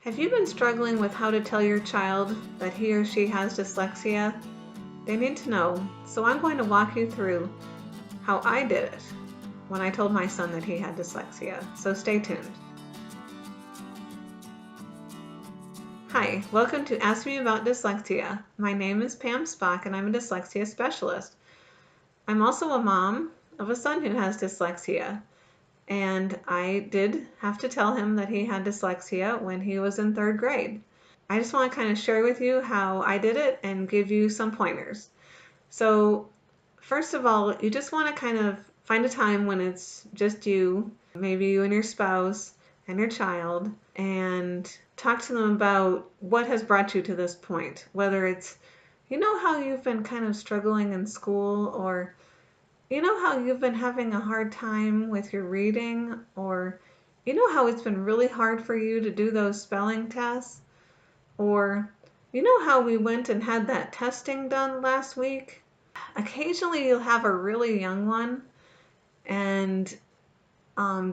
Have you been struggling with how to tell your child that he or she has dyslexia? They need to know, so I'm going to walk you through how I did it when I told my son that he had dyslexia, so stay tuned. Hi, welcome to Ask Me About Dyslexia. My name is Pam Spock and I'm a dyslexia specialist. I'm also a mom of a son who has dyslexia, and I did have to tell him that he had dyslexia when he was in 3rd grade. I just want to kind of share with you how I did it and give you some pointers. So first of all, you just want to kind of find a time when it's just you, maybe you and your spouse and your child, and talk to them about what has brought you to this point. Whether it's, how you've been kind of struggling in school, or how you've been having a hard time with your reading, or how it's been really hard for you to do those spelling tests, or how we went and had that testing done last week. Occasionally you'll have a really young one and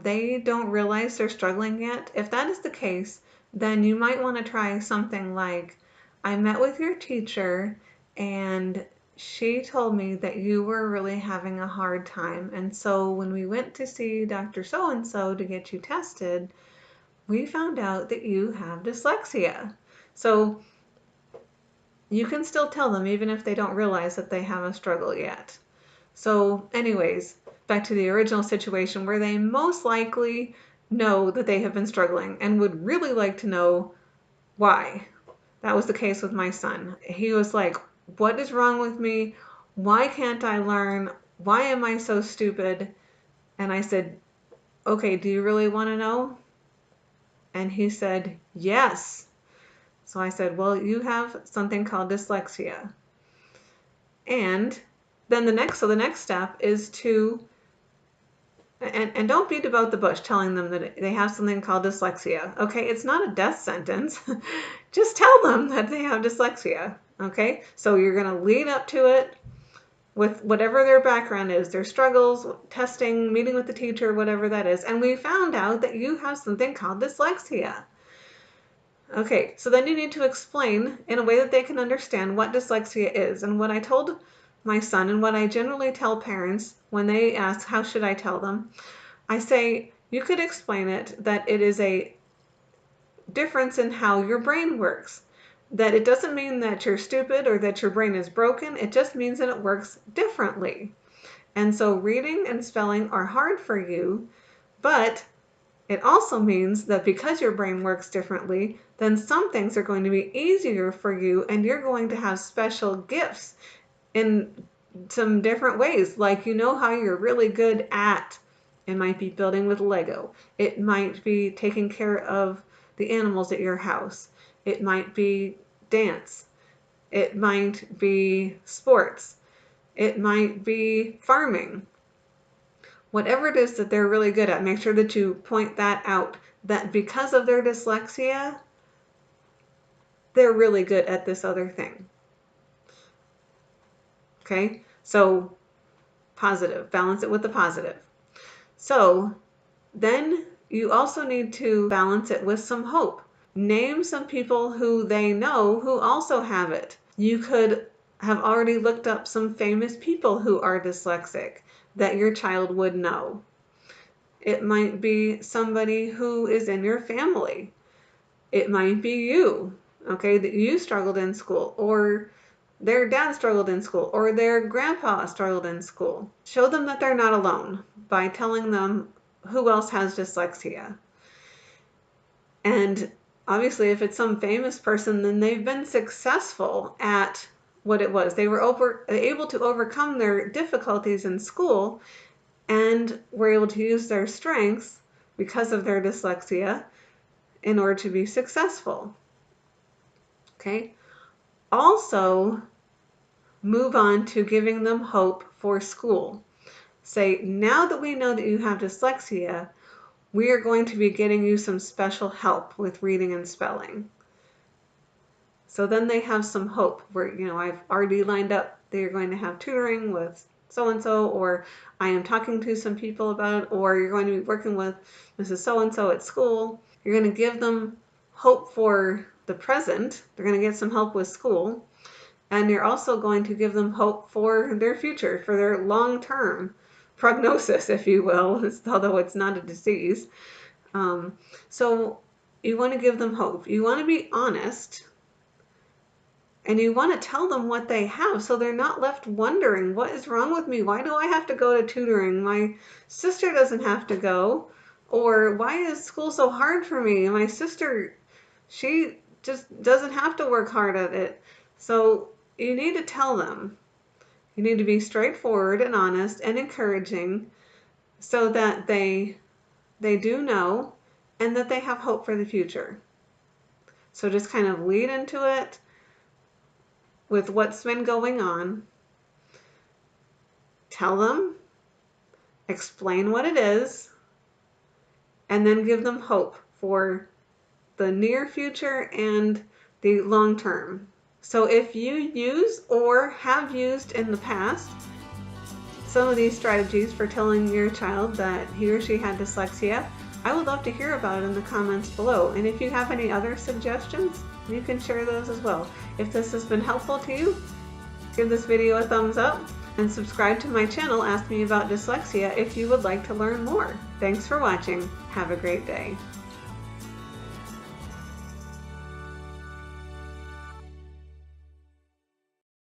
they don't realize they're struggling yet. If that is the case, then you might want to try something like, I met with your teacher and she told me that you were really having a hard time. And so when we went to see Dr. So-and-so to get you tested, we found out that you have dyslexia. So you can still tell them even if they don't realize that they have a struggle yet. So anyways, back to the original situation where they most likely know that they have been struggling and would really like to know why. That was the case with my son. He was like, what is wrong with me? Why can't I learn? Why am I so stupid? And I said, okay, do you really want to know? And he said, yes. So I said, well, you have something called dyslexia. And then the next step is to, and don't beat about the bush telling them that they have something called dyslexia. Okay, it's not a death sentence. Just tell them that they have dyslexia. Okay, so you're going to lead up to it with whatever their background is, their struggles, testing, meeting with the teacher, whatever that is. And we found out that you have something called dyslexia. Okay, so then you need to explain in a way that they can understand what dyslexia is. And what I told my son, and what I generally tell parents when they ask, how should I tell them? I say, you could explain it that it is a difference in how your brain works. That it doesn't mean that you're stupid or that your brain is broken. It just means that it works differently. And so reading and spelling are hard for you, but it also means that because your brain works differently, then some things are going to be easier for you and you're going to have special gifts in some different ways. Like, how you're really good at, it might be building with Lego. It might be taking care of the animals at your house. It might be dance. It might be sports. It might be farming. Whatever it is that they're really good at, make sure that you point that out, that because of their dyslexia, they're really good at this other thing. Okay, so positive, balance it with the positive. So then you also need to balance it with some hope. Name some people who they know who also have it. You could have already looked up some famous people who are dyslexic that your child would know. It might be somebody who is in your family. It might be you, okay, that you struggled in school, or their dad struggled in school, or their grandpa struggled in school. Show them that they're not alone by telling them who else has dyslexia. And obviously, if it's some famous person, then they've been successful at what it was. They were able to overcome their difficulties in school and were able to use their strengths because of their dyslexia in order to be successful. Okay. Also, move on to giving them hope for school. Say, now that we know that you have dyslexia, we are going to be getting you some special help with reading and spelling. So then they have some hope where, I've already lined up, they're going to have tutoring with so-and-so, or I am talking to some people about it, or you're going to be working with Mrs. So-and-so at school. You're going to give them hope for the present. They're going to get some help with school. And you're also going to give them hope for their future, for their long-term prognosis, if you will, although it's not a disease. So you want to give them hope. You want to be honest, and you want to tell them what they have so they're not left wondering, what is wrong with me? Why do I have to go to tutoring? My sister doesn't have to go. Or why is school so hard for me? My sister, she just doesn't have to work hard at it. So you need to tell them. You need to be straightforward and honest and encouraging so that they do know and that they have hope for the future. So just kind of lead into it with what's been going on. Tell them, explain what it is, and then give them hope for the near future and the long term. So if you use or have used in the past some of these strategies for telling your child that he or she had dyslexia, I would love to hear about it in the comments below. And if you have any other suggestions, you can share those as well. If this has been helpful to you, give this video a thumbs up and subscribe to my channel, Ask Me About Dyslexia, if you would like to learn more. Thanks for watching. Have a great day.